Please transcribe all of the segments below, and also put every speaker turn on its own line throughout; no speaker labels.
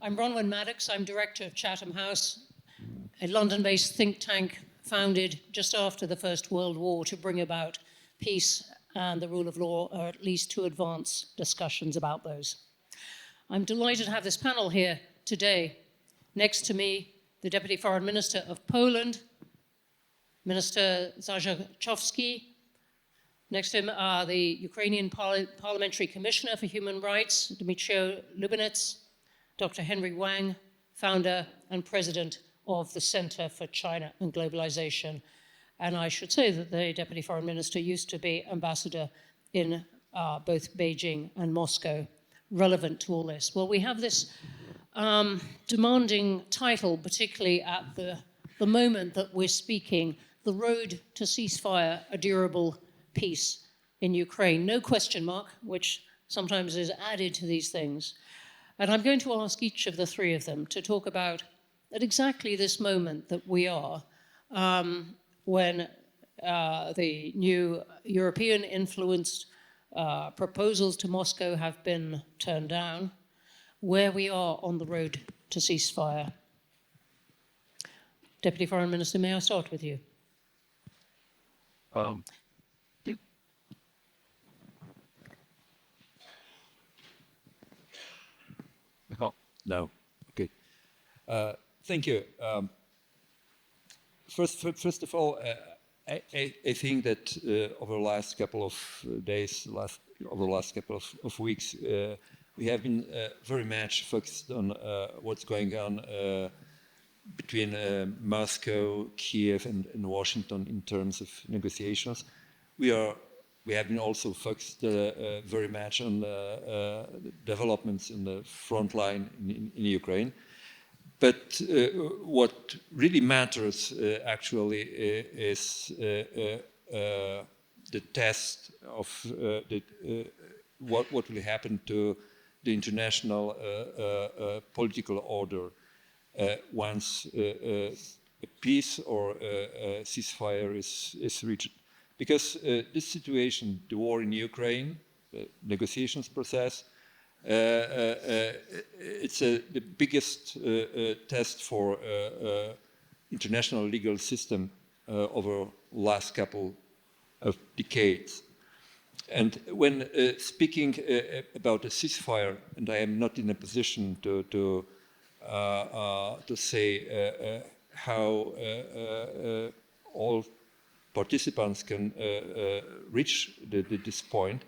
I'm Bronwen Maddox. I'm director of Chatham House, a London-based think tank founded just after the First World War to bring about peace and the rule of law, or at least to advance discussions about those. I'm delighted to have this panel here today. Next to me, the Deputy Foreign Minister of Poland, Minister Zajaczkowski. Next to him are the Ukrainian Parliamentary Commissioner for Human Rights, Dmytro Lubinets, Dr. Henry Wang, founder and president of the Center for China and Globalization. And I should say that the Deputy Foreign Minister used to be ambassador in both Beijing and Moscow, relevant to all this. Well, we have this demanding title, particularly at the moment that we're speaking, The Road to Ceasefire, a Durable Peace in Ukraine. No question mark, which sometimes is added to these things. And I'm going to ask each of the three of them to talk about at exactly this moment that we are, when the new European-influenced proposals to Moscow have been turned down, where we are on the road to ceasefire. Deputy Foreign Minister, may I start with you?
No. Okay. Thank you. First of all, I think that over the last couple of days, over the last couple of weeks, we have been very much focused on what's going on between Moscow, Kiev, and Washington in terms of negotiations. We have been also focused very much on developments in the front line in Ukraine. But what really matters actually is the test of what will happen to the international political order once a peace or a ceasefire is reached. Because this situation, the war in Ukraine, the negotiations process, it's the biggest test for international legal system over the last couple of decades. And when speaking about a ceasefire, and I am not in a position to say how all participants can reach this point,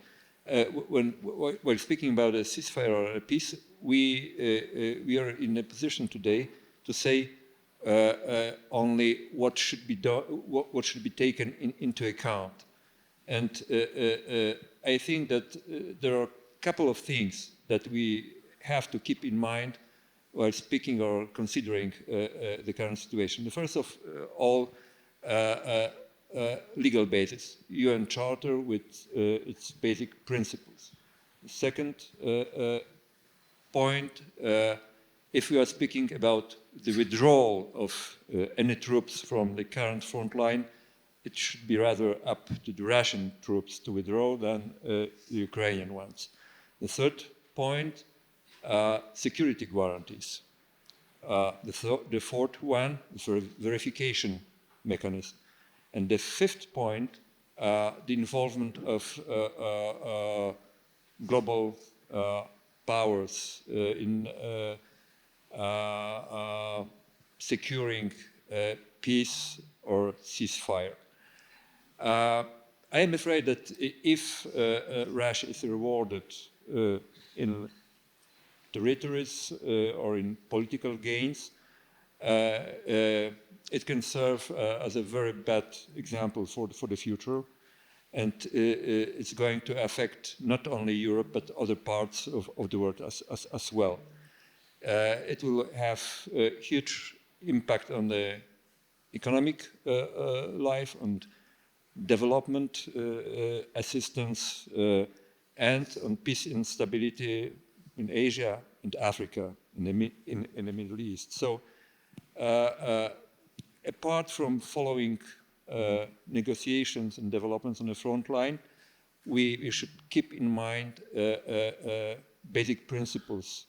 while speaking about a ceasefire or a peace, we are in a position today to say only what should be done, what should be taken into account. And I think that there are a couple of things that we have to keep in mind while speaking or considering the current situation. The first of all, legal basis, UN Charter with its basic principles. The second point, if we are speaking about the withdrawal of any troops from the current front line, it should be rather up to the Russian troops to withdraw than the Ukrainian ones. The third point, security guarantees. The fourth one, the verification mechanism. And the fifth point, the involvement of global powers in securing peace or ceasefire. I am afraid that if Russia is rewarded in territories or in political gains, it can serve as a very bad example for the future, and it's going to affect not only Europe but other parts of the world as well. It will have a huge impact on the economic life, on development assistance, and on peace and stability in Asia and Africa, in the Middle East. So, apart from following negotiations and developments on the front line, we should keep in mind basic principles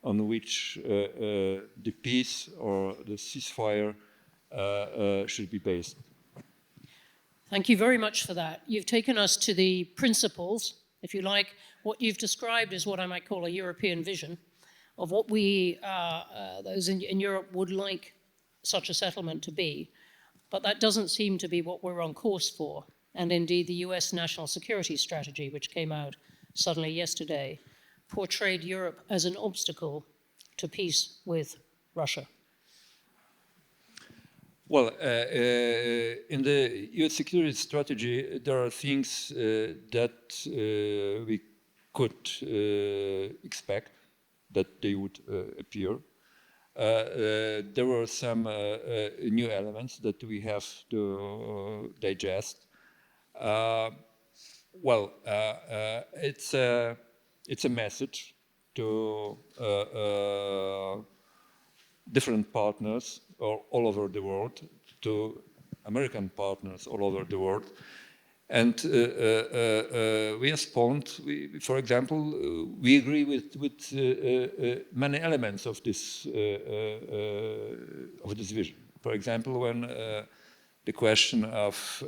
on which the peace or the ceasefire should be based.
Thank you very much for that. You've taken us to the principles, if you like, what you've described as what I might call a European vision of what we, those in Europe, would like such a settlement to be. But that doesn't seem to be what we're on course for. And indeed, the US National Security Strategy, which came out suddenly yesterday, portrayed Europe as an obstacle to peace with Russia.
Well, in the US security strategy, there are things that we could expect that they would appear. There were some new elements that we have to digest. It's a message to different partners all over the world, to American partners all over the world. And we respond, for example, we agree with many elements of this vision. For example, when the question of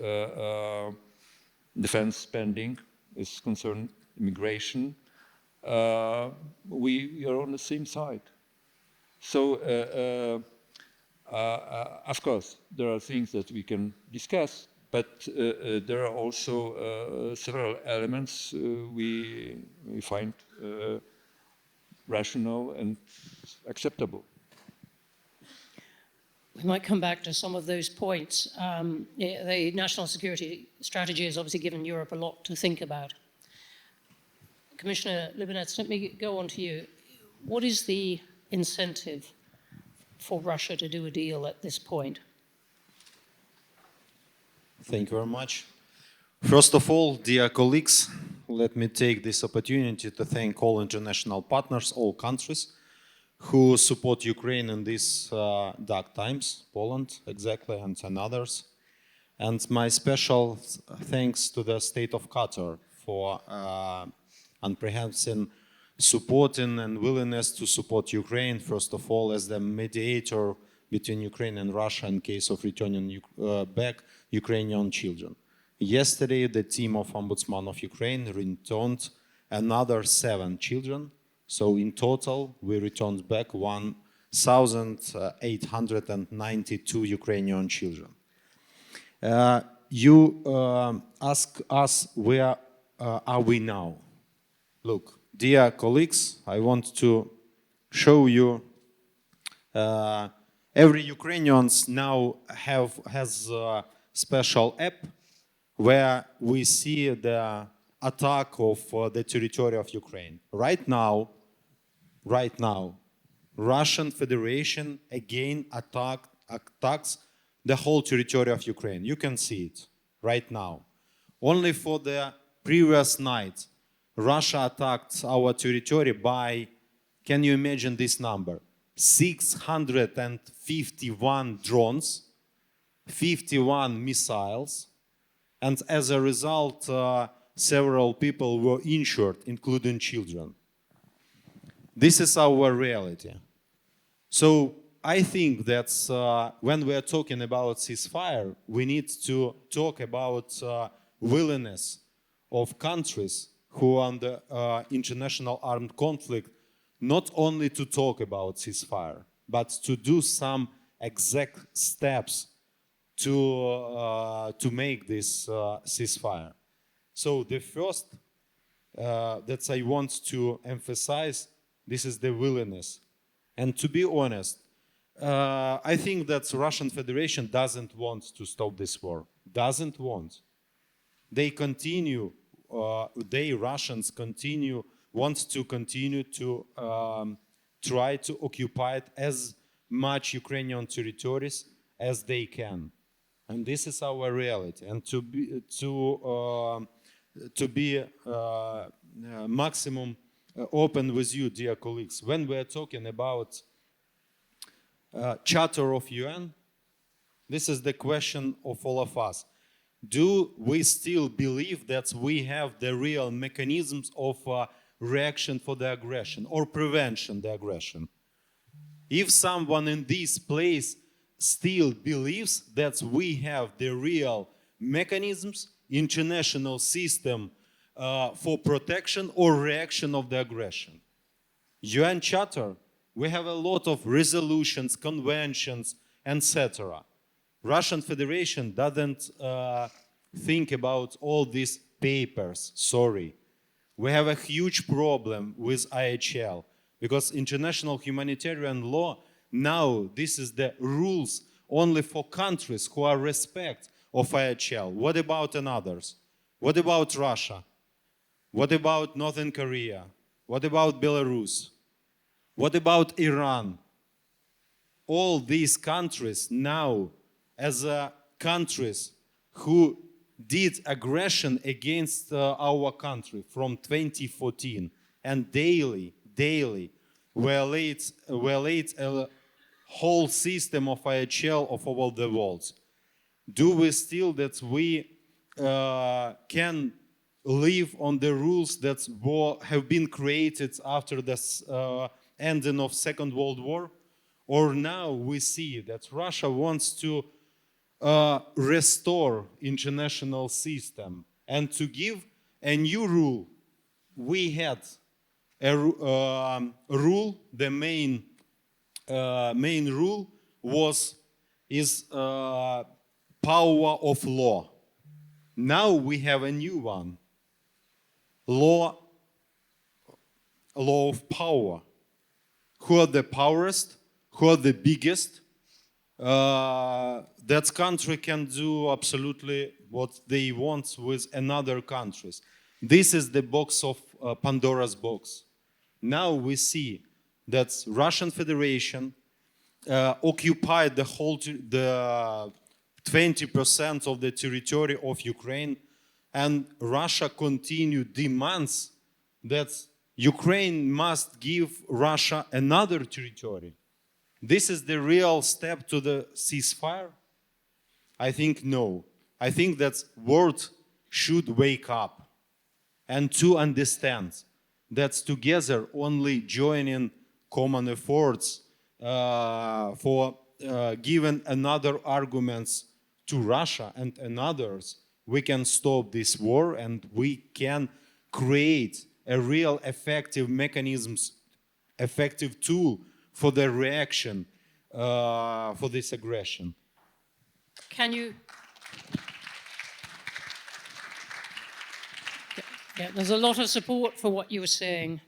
defense spending is concerned, immigration, we are on the same side. So, of course, there are things that we can discuss, but there are also several elements we find rational and acceptable.
We might come back to some of those points. The national security strategy has obviously given Europe a lot to think about. Commissioner Lubinets, let me go on to you. What is the incentive for Russia to do a deal at this point?
Thank you very much. First of all, dear colleagues, let me take this opportunity to thank all international partners, all countries who support Ukraine in these dark times, Poland exactly, and others. And my special thanks to the state of Qatar for comprehensive supporting and willingness to support Ukraine, first of all, as the mediator between Ukraine and Russia in case of returning back Ukrainian children. Yesterday, the team of Ombudsman of Ukraine returned another 7 children. So in total, we returned back 1,892 Ukrainian children. You ask us, where are we now? Look, dear colleagues, I want to show you every Ukrainian now has a special app where we see the attack of the territory of Ukraine. Right now, Russian Federation again attacks the whole territory of Ukraine. You can see it right now. Only for the previous night, Russia attacked our territory by, can you imagine this number? 651 drones, 51 missiles, and as a result, several people were injured, including children. This is our reality. So I think that when we are talking about ceasefire, we need to talk about willingness of countries who are under international armed conflict, not only to talk about ceasefire, but to do some exact steps to make this ceasefire. So the first that I want to emphasize, this is the willingness. And to be honest, I think that the Russian Federation doesn't want to stop this war. Doesn't want. They continue, Russians want to continue to try to occupy as much Ukrainian territories as they can. And this is our reality. And to be maximum open with you, dear colleagues, when we are talking about Charter of UN, this is the question of all of us. Do we still believe that we have the real mechanisms of reaction for the aggression or prevention the aggression. If someone in this place still believes that we have the real mechanisms, international system for protection or reaction of the aggression. UN Charter, we have a lot of resolutions, conventions, etc. Russian Federation doesn't think about all these papers, sorry. We have a huge problem with IHL because international humanitarian law, now this is the rules only for countries who are respect of IHL. What about others? What about Russia? What about Northern Korea? What about Belarus? What about Iran? All these countries now, as countries who did aggression against our country from 2014 and daily violate a whole system of IHL of all the world. Do we still that we can live on the rules that have been created after the ending of Second World War? Or now we see that Russia wants to restore international system and to give a new rule. We had a rule, the main rule is power of law. Now we have a new one, law of power. Who are the powerest? Who are the biggest? That country can do absolutely what they want with another countries. This is the box of Pandora's box. Now we see that Russian Federation occupied the whole the 20% of the territory of Ukraine, and Russia continued demands that Ukraine must give Russia another territory. This is the real step to the ceasefire? I think no. I think that world should wake up and to understand that together only joining common efforts for giving another arguments to Russia and others, we can stop this war and we can create a real effective mechanisms, effective tool for the reaction for this aggression.
Can you... Yeah, there's a lot of support for what you were saying.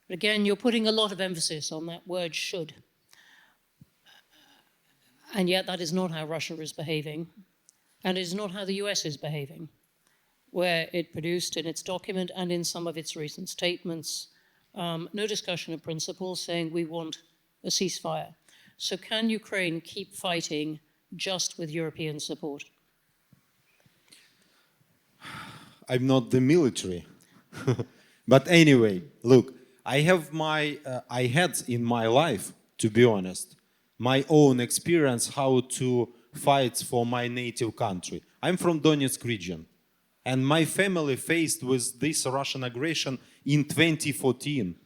But again, you're putting a lot of emphasis on that word should. And yet that is not how Russia is behaving. And it is not how the US is behaving, where it produced in its document and in some of its recent statements no discussion of principles saying we want a ceasefire. So can Ukraine keep fighting just with European support?
I'm not the military. But anyway, look, I had in my life, to be honest, my own experience how to fight for my native country. I'm from Donetsk region, and my family faced with this Russian aggression in 2014.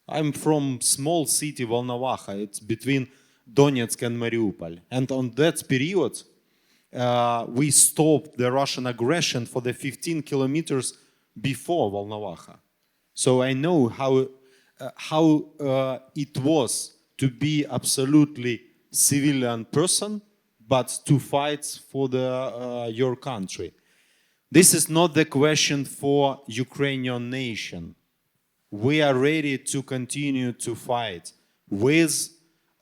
I'm from small city Volnovakha. It's between Donetsk and Mariupol. And on that period, we stopped the Russian aggression for the 15 kilometers before Volnovakha. So I know how it was to be absolutely civilian person, but to fight for your country. This is not the question for Ukrainian nation. We are ready to continue to fight with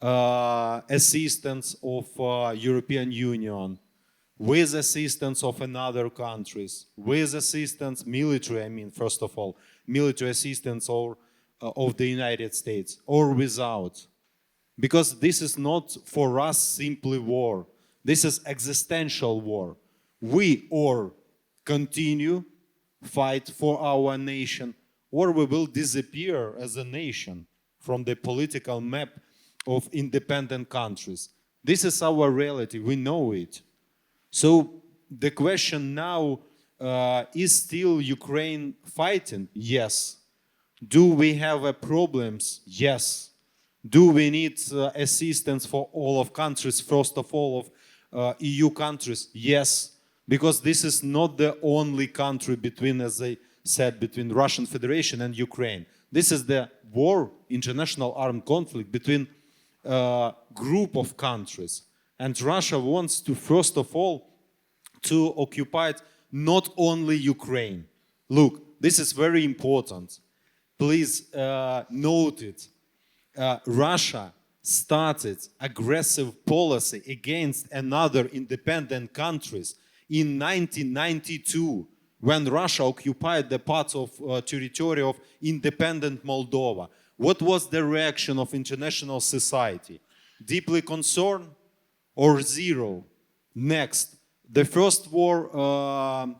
assistance of European Union, with assistance of another countries, with assistance, military, I mean, first of all, military assistance of the United States, or without. Because this is not for us simply war. This is existential war. We or continue fight for our nation, or we will disappear as a nation from the political map of independent countries. This is our reality. We know it. So the question now, is still Ukraine fighting? Yes. Do we have problems? Yes. Do we need assistance for all of countries, first of all of EU countries? Yes. Because this is not the only country between, as I said, between Russian Federation and Ukraine. This is the war, international armed conflict between a group of countries. And Russia wants to, first of all, to occupy not only Ukraine. Look, this is very important. Please note it. Russia started aggressive policy against another independent countries in 1992, when Russia occupied the part of territory of independent Moldova. What was the reaction of international society? Deeply concerned or zero? Next, the first war,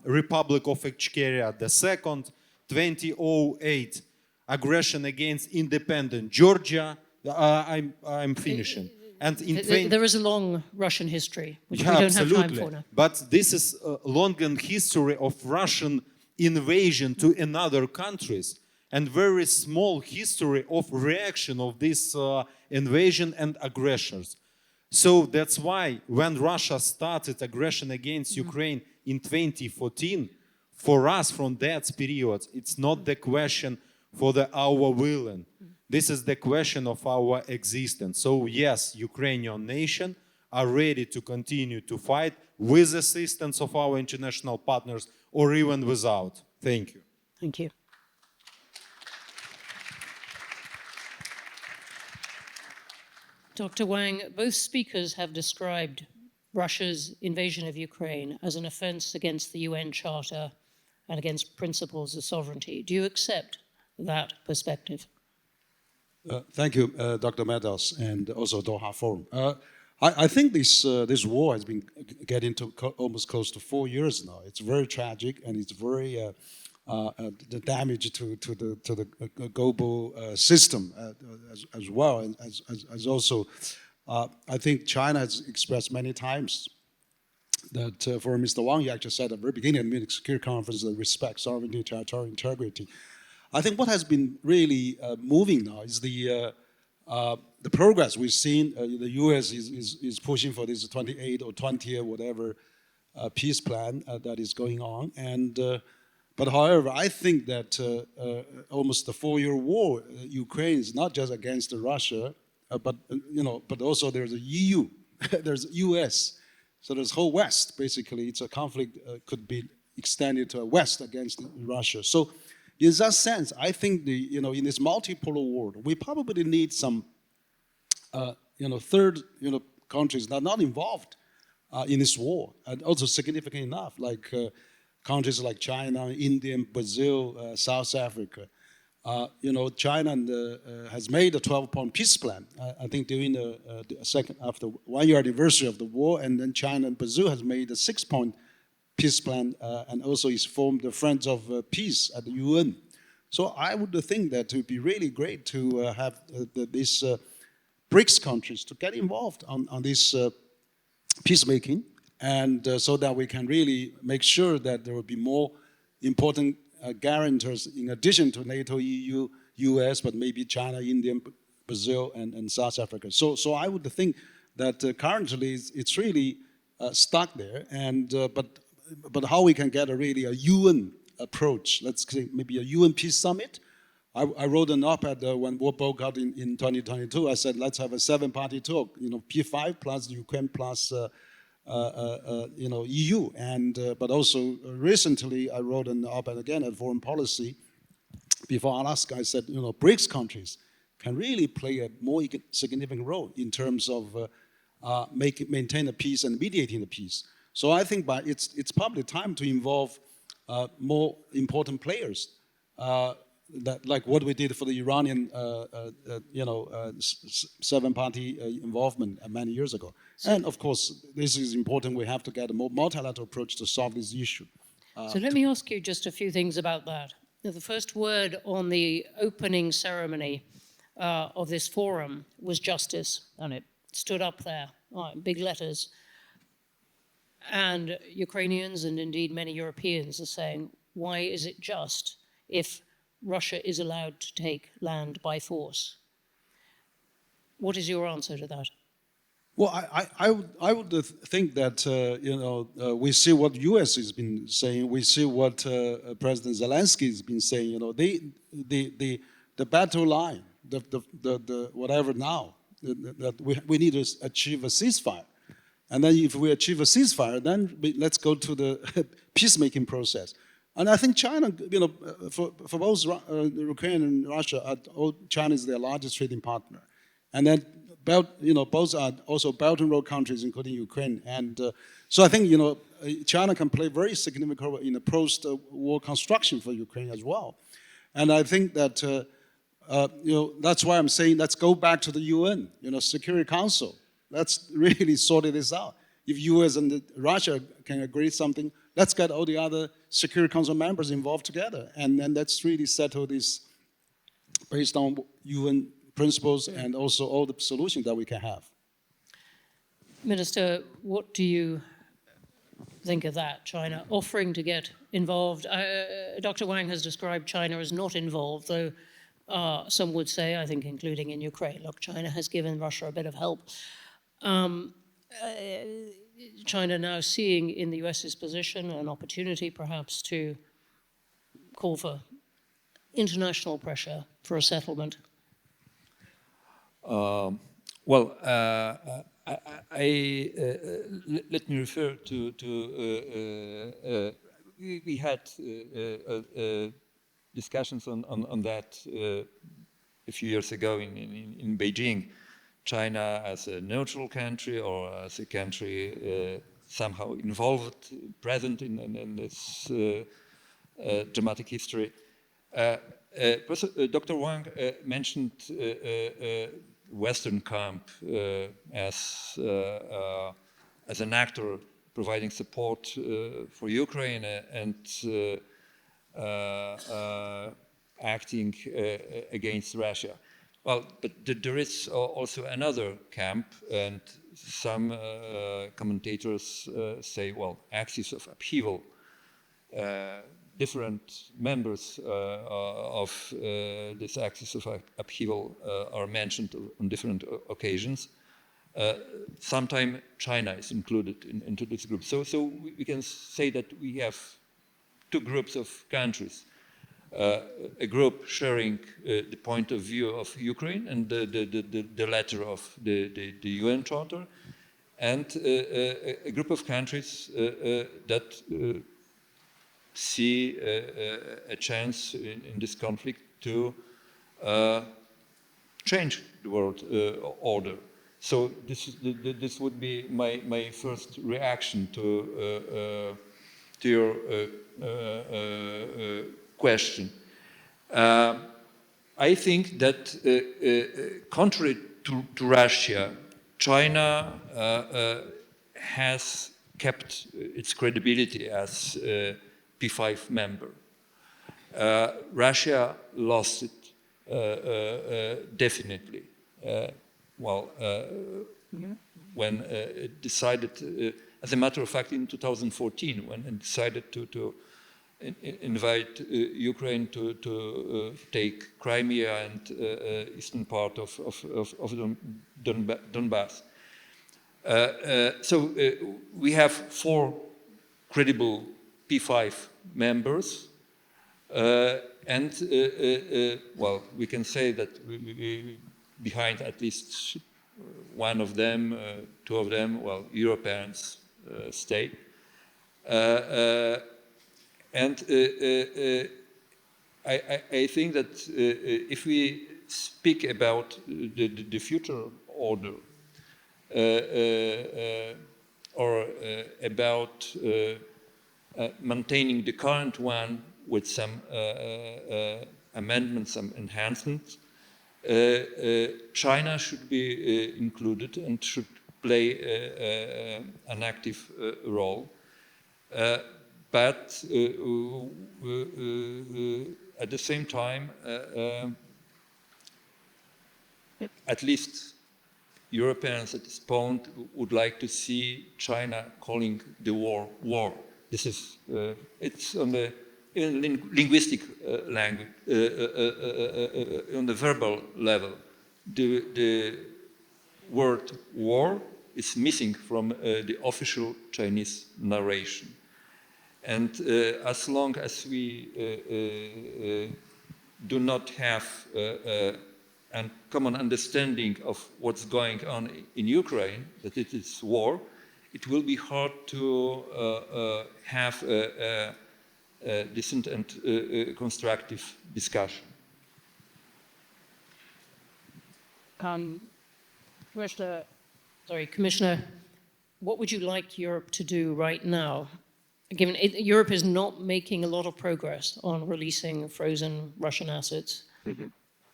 Republic of Ichkeria. The second, 2008, aggression against independent Georgia. I'm finishing. And in
there is a long Russian history, which
yeah,
we don't
absolutely.
have time for now.
But this is a long history of Russian invasion to another countries, and very small history of reaction of this invasion and aggressions. So that's why when Russia started aggression against Ukraine in 2014, for us from that period, it's not the question for our willing. This is the question of our existence. So yes, Ukrainian nation are ready to continue to fight with assistance of our international partners or even without. Thank you.
Thank you. Dr. Wang, both speakers have described Russia's invasion of Ukraine as an offense against the UN Charter and against principles of sovereignty. Do you accept that perspective?
Thank you, Dr. Maddox, and also Doha Forum. I think this war has been getting to almost close to 4 years now. It's very tragic, and it's very the damage to the global system as well, and as also I think China has expressed many times that for Mr. Wang, you actually said at the very beginning of the Munich Security Conference that respect sovereignty, territorial integrity. I think what has been really moving now is the progress we've seen. The U.S. is pushing for this 28 or 20 or whatever peace plan that is going on. And but however, I think that almost the 4-year war, Ukraine is not just against Russia, but also there's a EU, there's US, so there's whole West. Basically, it's a conflict could be extended to a West against Russia. So. In that sense, I think in this multipolar world, we probably need some third countries that are not involved in this war, and also significant enough, like countries like China, India, Brazil, South Africa. China has made a 12-point peace plan. I think during the second after 1-year anniversary of the war, and then China and Brazil has made a 6-point peace plan, and also is formed the Friends of Peace at the UN. So I would think that it would be really great to have these BRICS countries to get involved on this peacemaking, and so that we can really make sure that there will be more important guarantors in addition to NATO, EU, US, but maybe China, India, Brazil, and South Africa. So I would think that currently it's really stuck there, and but how we can get a UN approach, let's say maybe a UN peace summit. I wrote an op-ed when war broke out in 2022. I said, let's have a 7-party talk, P5 plus Ukraine plus EU. And but also recently I wrote an op-ed again at Foreign Policy. Before Alaska, I said, BRICS countries can really play a more significant role in terms of maintain the peace and mediating the peace. So I think it's probably time to involve more important players, that like what we did for the Iranian, 7-party involvement many years ago. And of course, this is important. We have to get a more multilateral approach to solve this issue.
So let me ask you just a few things about that. The first word on the opening ceremony of this forum was justice, and it stood up there in big letters. And Ukrainians and indeed many Europeans are saying, why is it just if Russia is allowed to take land by force. What is your answer to that?
Well, I would think that we see what U.S. has been saying. We see what President Zelensky has been saying. You know, the battle line, the whatever now that we need to achieve a ceasefire, and then if we achieve a ceasefire, then let's go to the peacemaking process. And I think China, for both Ukraine and Russia, China is their largest trading partner, and then. Both are also Belt and Road countries, including Ukraine, and so I think China can play a very significant role in the post-war construction for Ukraine as well, and I think that that's why I'm saying let's go back to the UN, Security Council. Let's really sort this out. If U.S. and Russia can agree something, let's get all the other Security Council members involved together, and then let's really settle this based on UN principles and also all the solutions that we can have.
Minister, what do you think of that, China offering to get involved? Dr. Wang has described China as not involved, though some would say, I think including in Ukraine, look, China has given Russia a bit of help. China now seeing in the US's position an opportunity perhaps to call for international pressure for a settlement.
Well, let me refer to we had discussions on that a few years ago in Beijing. China as a neutral country or as a country somehow involved, present in this dramatic history. Dr. Wang mentioned Western camp as an actor providing support for Ukraine and acting against Russia. Well, but there is also another camp, and some commentators say, well, axis of upheaval. Different members of this axis of upheaval are mentioned on different occasions. Sometimes China is included into this group. So we can say that we have two groups of countries. A group sharing the point of view of Ukraine and the letter of the UN Charter, and a group of countries that see a chance in this conflict to change the world order. So this would be my first reaction to your question. I think that contrary to Russia, China has kept its credibility as P5 member. Russia lost it definitely. When it decided, as a matter of fact, in 2014, when it decided to invite Ukraine to take Crimea and eastern part of Donbass. So we have 4 credible P5 members, and we can say that behind at least one of them, 2 of them, Europeans stay. And I think that if we speak about the future order or about maintaining the current one with some amendments, some enhancements, China should be included and should play an active role. But at the same time, at least Europeans at this point would like to see China calling the war war. This is it's on the in linguistic language, on the verbal level, the word war is missing from the official Chinese narration. And as long as we do not have a common understanding of what's going on in Ukraine, that it is war, it will be hard to have a decent and constructive discussion.
Commissioner, what would you like Europe to do right now? Given Europe is not making a lot of progress on releasing frozen Russian assets,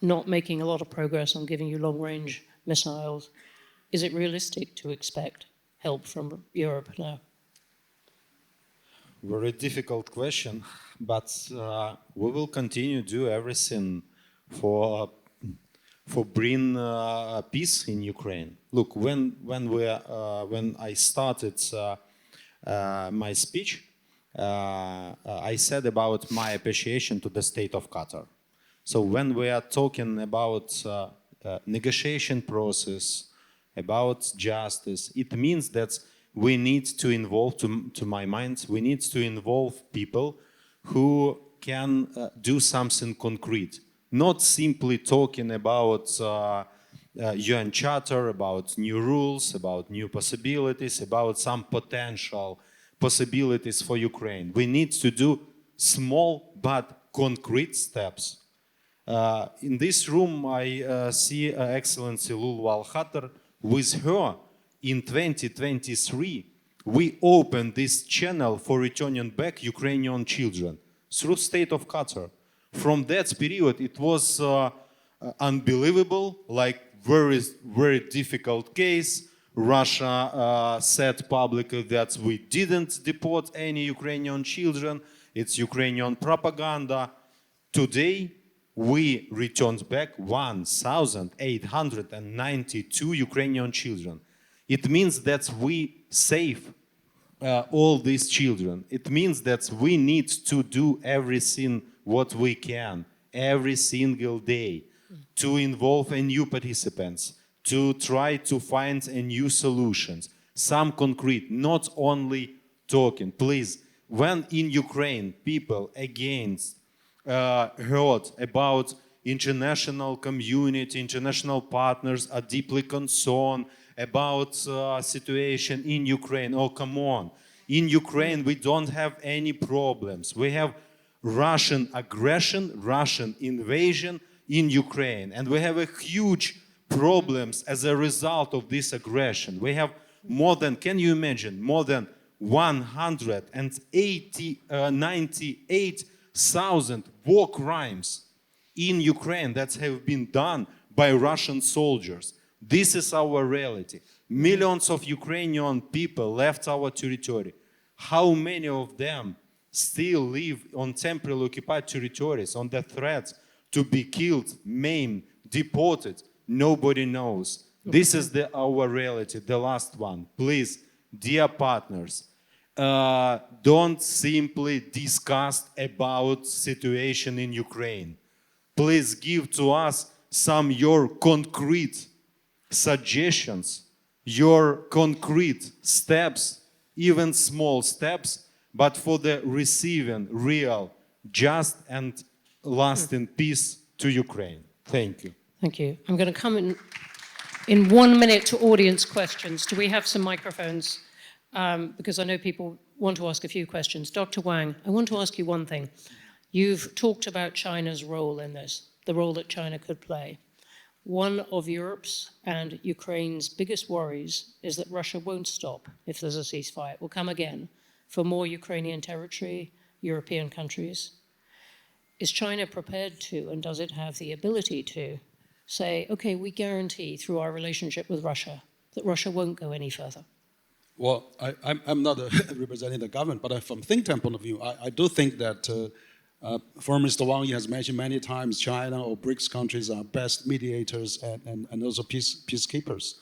not making a lot of progress on giving you long-range missiles. Is it realistic to expect help from Europe now?
Very difficult question, but we will continue to do everything for bring peace in Ukraine. Look, when I started my speech, I said about my appreciation to the state of Qatar. So when we are talking about negotiation process, about justice, it means that we need to involve, to my mind, we need to involve people who can do something concrete, not simply talking about UN Charter, about new rules, about new possibilities, about some potential possibilities for Ukraine. We need to do small but concrete steps. In this room, I see Excellency Lulu Al-Khater. With her, in 2023, we opened this channel for returning back Ukrainian children through state of Qatar. From that period, it was unbelievable, like very difficult case. Russia said publicly that we didn't deport any Ukrainian children. It's Ukrainian propaganda. Today, we returned back 1,892 Ukrainian children. It means that we save all these children. It means that we need to do everything what we can every single day to involve a new participants, to try to find a new solutions, some concrete, not only talking. Please, when in Ukraine people against heard about international community, international partners are deeply concerned about situation in Ukraine. Oh, come on. In Ukraine, we don't have any problems. We have Russian aggression, Russian invasion in Ukraine. And we have a huge problems as a result of this aggression. We have more than, can you imagine, more than 98,000 war crimes in Ukraine that have been done by Russian soldiers. This is our reality. Millions of Ukrainian people left our territory. How many of them still live on temporarily occupied territories on the threat to be killed, maimed, deported? Nobody knows. This is our reality, the last one. Please, dear partners, don't simply discuss about situation in Ukraine. Please give to us some your concrete suggestions, your concrete steps, even small steps, but for the receiving real, just and lasting peace to Ukraine. Thank you.
Thank you. I'm going to come in 1 minute to audience questions. Do we have some microphones? Because I know people want to ask a few questions. Dr. Wang, I want to ask you one thing. You've talked about China's role in this, the role that China could play. One of Europe's and Ukraine's biggest worries is that Russia won't stop if there's a ceasefire. It will come again for more Ukrainian territory, European countries. Is China prepared to, and does it have the ability to, say, okay, we guarantee through our relationship with Russia that Russia won't go any further?
Well, I'm not representing the government, but from think tank point of view, I do think that Foreign Minister Wang has mentioned many times China or BRICS countries are best mediators and also peacekeepers.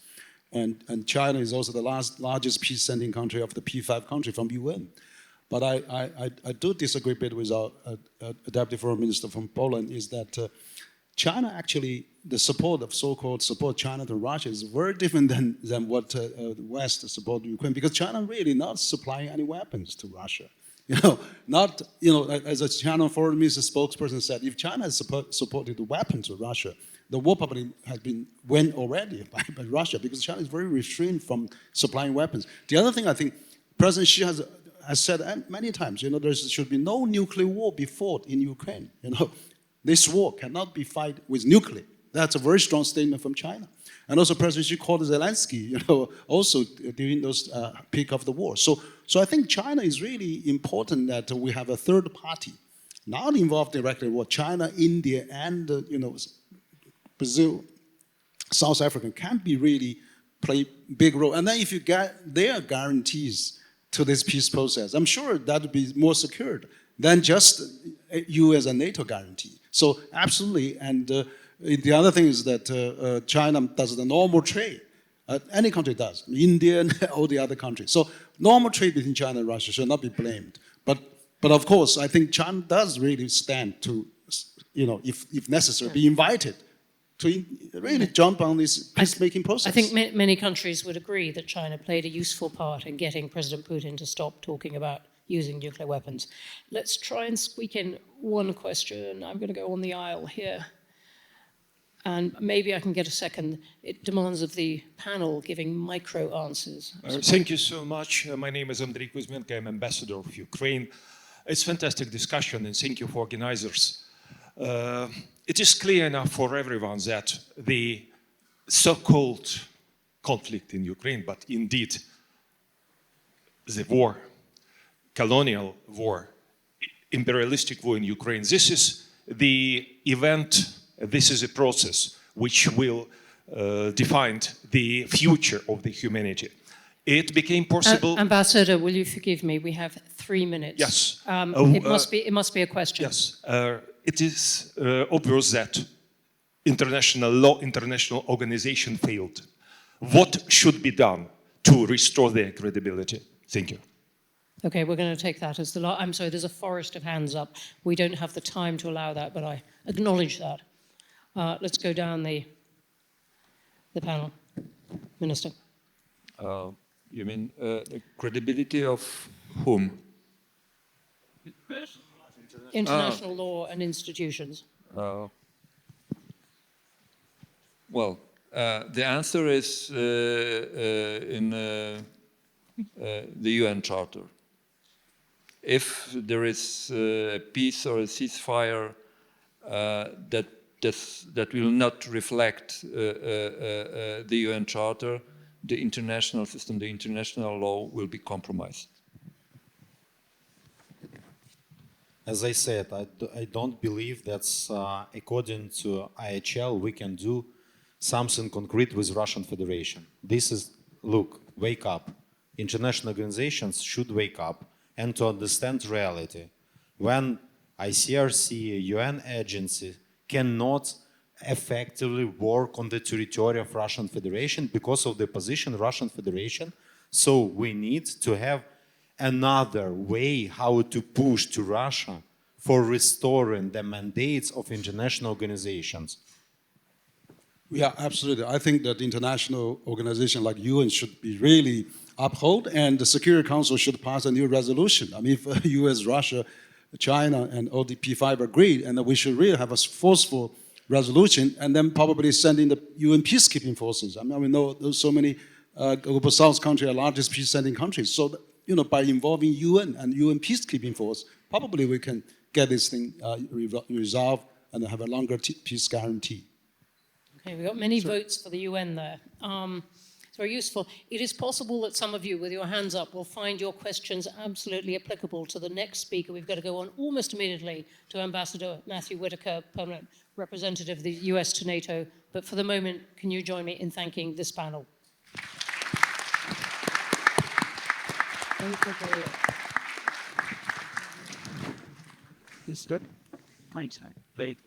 And China is also the largest peace-sending country of the P5 country from UN. But I do disagree a bit with our Deputy Foreign Minister from Poland, is that China actually, the support of so-called support China to Russia is very different than what the West support Ukraine, because China really not supplying any weapons to Russia. As a China foreign minister spokesperson said, if China has supported the weapons to Russia, the war probably has been won already by Russia, because China is very restrained from supplying weapons. The other thing I think President Xi has said many times, there should be no nuclear war be fought in Ukraine. This war cannot be fought with nuclear. That's a very strong statement from China. And also President Xi called Zelensky, also during those peak of the war. So I think China is really important that we have a third party, not involved directly in war. China, India, and Brazil, South Africa can be really play big role. And then if you get their guarantees to this peace process, I'm sure that would be more secured than just you as a NATO guarantee. So absolutely, and the other thing is that China does the normal trade. Any country does, India and all the other countries. So normal trade between China and Russia should not be blamed. But of course, I think China does really stand to, if necessary, be invited to really jump on this peacemaking process.
I think many countries would agree that China played a useful part in getting President Putin to stop talking about using nuclear weapons. Let's try and squeak in one question. I'm going to go on the aisle here. And maybe I can get a second. It demands of the panel giving micro answers.
Thank you so much. My name is Andriy Kuzmenko. I'm ambassador of Ukraine. It's fantastic discussion, and thank you for organizers. It is clear enough for everyone that the so-called conflict in Ukraine, but indeed the war, colonial war, imperialistic war in Ukraine, this is the event, this is a process which will define the future of the humanity. It became possible...
Ambassador, will you forgive me? We have 3 minutes.
Yes.
It must be a question.
Yes. It is obvious that international law, international organization failed. What should be done to restore their credibility? Thank you.
Okay, we're going to take that as the last. I'm sorry, there's a forest of hands up. We don't have the time to allow that, but I acknowledge that. Let's go down the panel. Minister.
You mean the credibility of whom?
International law and institutions.
Well, the answer is in the UN Charter. If there is a peace or a ceasefire that will not reflect the UN Charter, the international system, the international law will be compromised.
As I said, I don't believe that's according to IHL we can do something concrete with Russian Federation. This is, look, wake up. International organizations should wake up and to understand reality. When ICRC, UN agency cannot effectively work on the territory of Russian Federation because of the position of Russian Federation, so we need to have another way how to push to Russia for restoring the mandates of international organizations.
Yeah, absolutely. I think that international organization like UN should be really upheld, and the Security Council should pass a new resolution. I mean, if US, Russia, China, and ODP5 agreed, and that we should really have a forceful resolution, and then probably send in the UN peacekeeping forces. I mean, we know there's so many Global South countries are largest peace-sending countries. So, by involving UN and UN peacekeeping force, probably we can get this thing resolved and have a longer peace guarantee.
Okay, we've got many votes for the UN there. It's very useful. It is possible that some of you, with your hands up, will find your questions absolutely applicable to the next speaker. We've got to go on almost immediately to Ambassador Matthew Whitaker, Permanent Representative of the US to NATO. But for the moment, can you join me in thanking this panel?
This is good. Thanks.